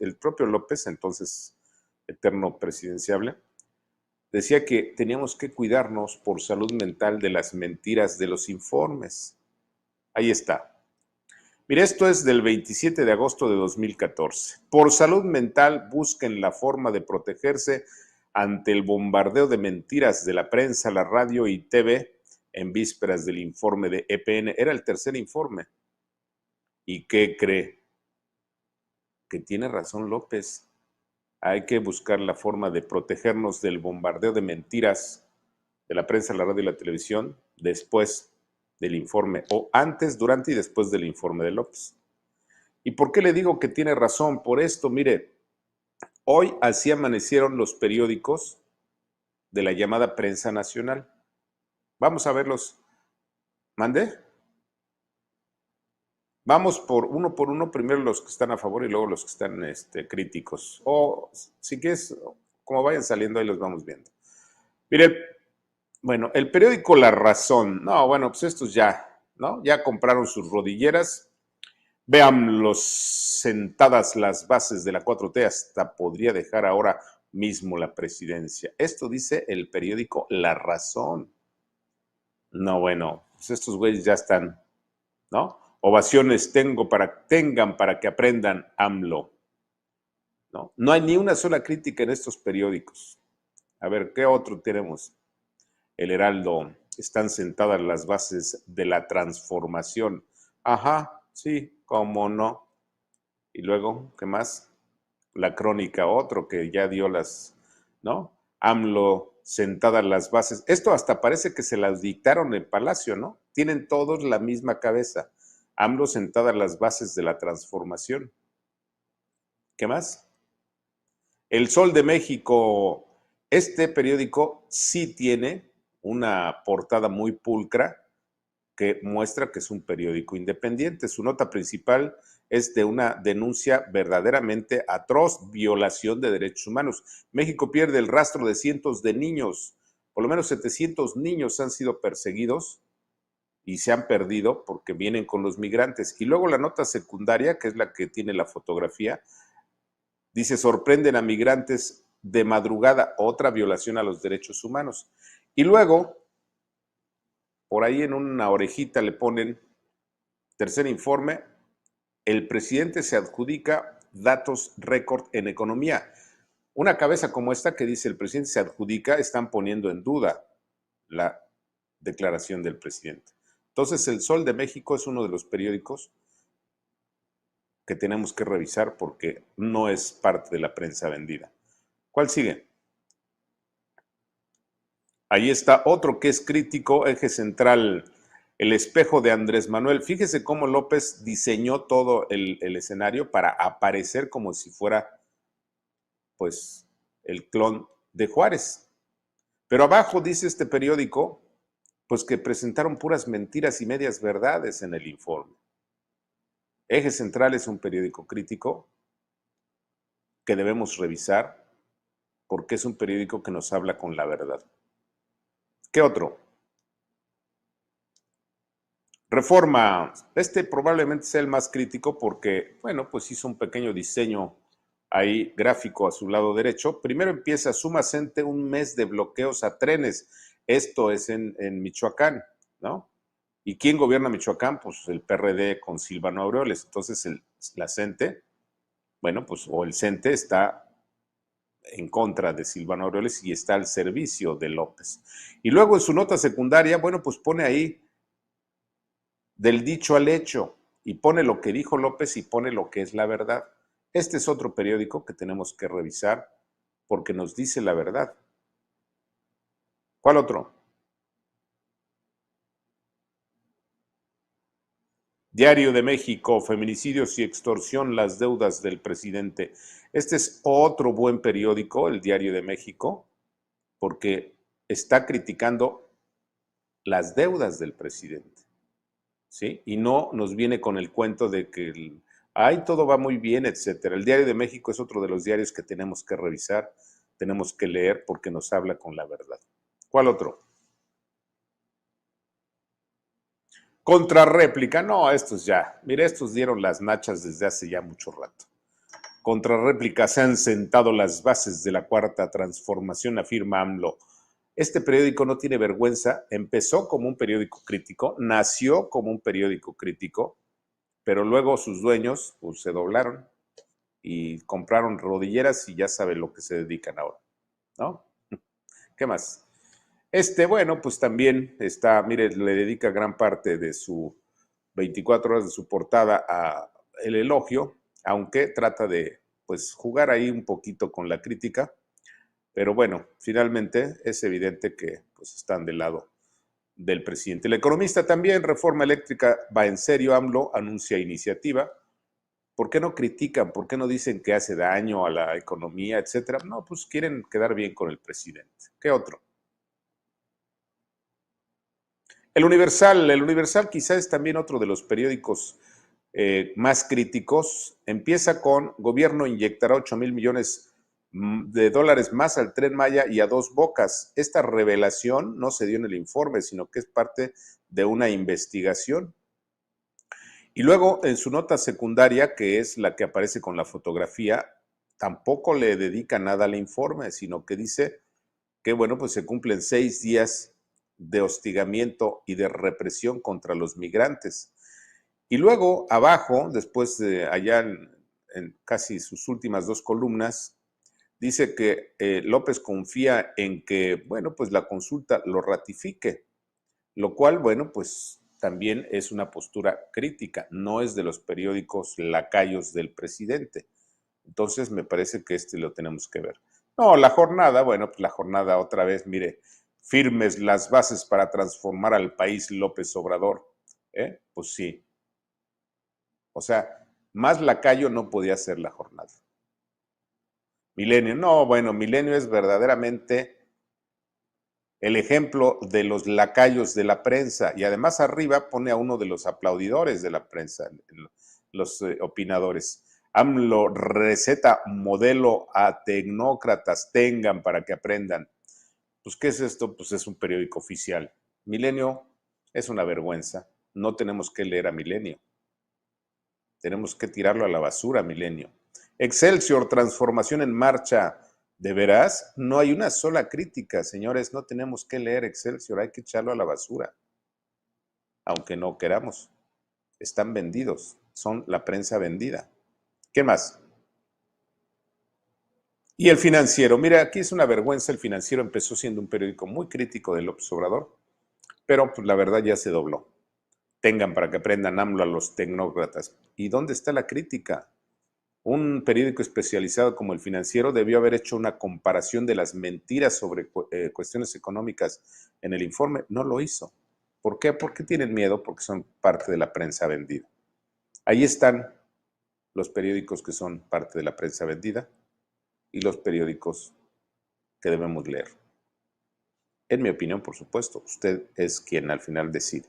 el propio López, entonces eterno presidenciable, decía que teníamos que cuidarnos por salud mental de las mentiras de los informes. Ahí está. Mire, esto es del 27 de agosto de 2014. Por salud mental, busquen la forma de protegerse ante el bombardeo de mentiras de la prensa, la radio y TV en vísperas del informe de EPN. Era el tercer informe. ¿Y qué cree? Que tiene razón López. Hay que buscar la forma de protegernos del bombardeo de mentiras de la prensa, la radio y la televisión después del informe, o antes, durante y después del informe de López. ¿Y por qué le digo que tiene razón? Por esto, mire, hoy así amanecieron los periódicos de la llamada prensa nacional. Vamos a verlos. ¿Mande? Vamos por uno, primero los que están a favor y luego los que están críticos. O si quieres, como vayan saliendo, ahí los vamos viendo. Mire, bueno, el periódico La Razón. No, bueno, pues estos ya, ¿no? Ya compraron sus rodilleras. Vean los sentadas las bases de la 4T, hasta podría dejar ahora mismo la presidencia. Esto dice el periódico La Razón. No, bueno, pues estos güeyes ya están, ¿no? Ovaciones tengan para que aprendan AMLO. ¿No? No hay ni una sola crítica en estos periódicos. A ver, ¿qué otro tenemos? El Heraldo, están sentadas las bases de la transformación. Ajá, sí, cómo no. Y luego, ¿qué más? La Crónica, otro que ya dio las, ¿no? AMLO, sentadas las bases. Esto hasta parece que se las dictaron en el Palacio, ¿no? Tienen todos la misma cabeza. AMLO, sentadas las bases de la transformación. ¿Qué más? El Sol de México. Este periódico sí tiene una portada muy pulcra que muestra que es un periódico independiente. Su nota principal es de una denuncia verdaderamente atroz, violación de derechos humanos. México pierde el rastro de cientos de niños. Por lo menos 700 niños han sido perseguidos y se han perdido porque vienen con los migrantes. Y luego la nota secundaria, que es la que tiene la fotografía, dice, sorprenden a migrantes de madrugada, otra violación a los derechos humanos. Y luego, por ahí en una orejita le ponen, tercer informe, el presidente se adjudica datos récord en economía. Una cabeza como esta que dice el presidente se adjudica, están poniendo en duda la declaración del presidente. Entonces, El Sol de México es uno de los periódicos que tenemos que revisar porque no es parte de la prensa vendida. ¿Cuál sigue? Ahí está otro que es crítico, Eje Central, El Espejo de Andrés Manuel. Fíjese cómo López diseñó todo el escenario para aparecer como si fuera, pues, el clon de Juárez. Pero abajo dice este periódico, pues que presentaron puras mentiras y medias verdades en el informe. Eje Central es un periódico crítico que debemos revisar porque es un periódico que nos habla con la verdad. ¿Qué otro? Reforma. Este probablemente sea el más crítico porque, bueno, pues hizo un pequeño diseño ahí gráfico a su lado derecho. Primero empieza, suma CENTE un mes de bloqueos a trenes. Esto es en Michoacán, ¿no? ¿Y quién gobierna Michoacán? Pues el PRD con Silvano Aureoles. Entonces la CENTE, bueno, pues o el CENTE está en contra de Silvano Aureoles y está al servicio de López. Y luego en su nota secundaria, bueno, pues pone ahí del dicho al hecho y pone lo que dijo López y pone lo que es la verdad. Este es otro periódico que tenemos que revisar porque nos dice la verdad. ¿Cuál otro? Diario de México, feminicidios y extorsión, las deudas del presidente. Este es otro buen periódico, el Diario de México, porque está criticando las deudas del presidente, ¿sí? Y no nos viene con el cuento de que ay, todo va muy bien, etcétera. El Diario de México es otro de los diarios que tenemos que revisar, tenemos que leer porque nos habla con la verdad. ¿Cuál otro? Contrarréplica, no, estos ya, mire, estos dieron las nachas desde hace ya mucho rato. Contra réplica se han sentado las bases de la cuarta transformación, afirma AMLO. Este periódico no tiene vergüenza, empezó como un periódico crítico, nació como un periódico crítico, pero luego sus dueños pues, se doblaron y compraron rodilleras y ya saben lo que se dedican ahora, ¿no? ¿Qué más? Bueno, pues también está, mire, le dedica gran parte de su 24 horas de su portada a el elogio, aunque trata de, pues, jugar ahí un poquito con la crítica, pero bueno, finalmente es evidente que, pues, están del lado del presidente. El economista también, reforma eléctrica va en serio, AMLO anuncia iniciativa. ¿Por qué no critican? ¿Por qué no dicen que hace daño a la economía, etcétera? No, pues quieren quedar bien con el presidente. ¿Qué otro? El Universal quizás es también otro de los periódicos más críticos. Empieza con: gobierno inyectará 8,000 millones de dólares más al Tren Maya y a Dos Bocas. Esta revelación no se dio en el informe, sino que es parte de una investigación. Y luego en su nota secundaria, que es la que aparece con la fotografía, tampoco le dedica nada al informe, sino que dice que, bueno, pues se cumplen 6 días de hostigamiento y de represión contra los migrantes. Y luego abajo, después de allá en casi sus últimas 2 columnas, dice que López confía en que, bueno, pues la consulta lo ratifique, lo cual, bueno, pues también es una postura crítica, no es de los periódicos lacayos del presidente. Entonces me parece que lo tenemos que ver. No, la jornada, bueno, pues la jornada otra vez, mire, firmes las bases para transformar al país López Obrador. Pues sí. O sea, más lacayo no podía ser la jornada. Milenio, no, bueno, Milenio es verdaderamente el ejemplo de los lacayos de la prensa y además arriba pone a uno de los aplaudidores de la prensa, los opinadores. AMLO receta modelo a tecnócratas, tengan para que aprendan. Pues, ¿qué es esto? Pues es un periódico oficial. Milenio es una vergüenza. No tenemos que leer a Milenio. Tenemos que tirarlo a la basura, Milenio. Excelsior, transformación en marcha. ¿De veras? No hay una sola crítica, señores. No tenemos que leer Excelsior, hay que echarlo a la basura. Aunque no queramos. Están vendidos. Son la prensa vendida. ¿Qué más? Y el Financiero. Mira, aquí es una vergüenza. El Financiero empezó siendo un periódico muy crítico de López Obrador, pero pues la verdad ya se dobló. Tengan para que aprendan AMLO a los tecnócratas. ¿Y dónde está la crítica? Un periódico especializado como El Financiero debió haber hecho una comparación de las mentiras sobre cuestiones económicas en el informe. No lo hizo. ¿Por qué? Porque tienen miedo, porque son parte de la prensa vendida. Ahí están los periódicos que son parte de la prensa vendida y los periódicos que debemos leer. En mi opinión, por supuesto, usted es quien al final decide.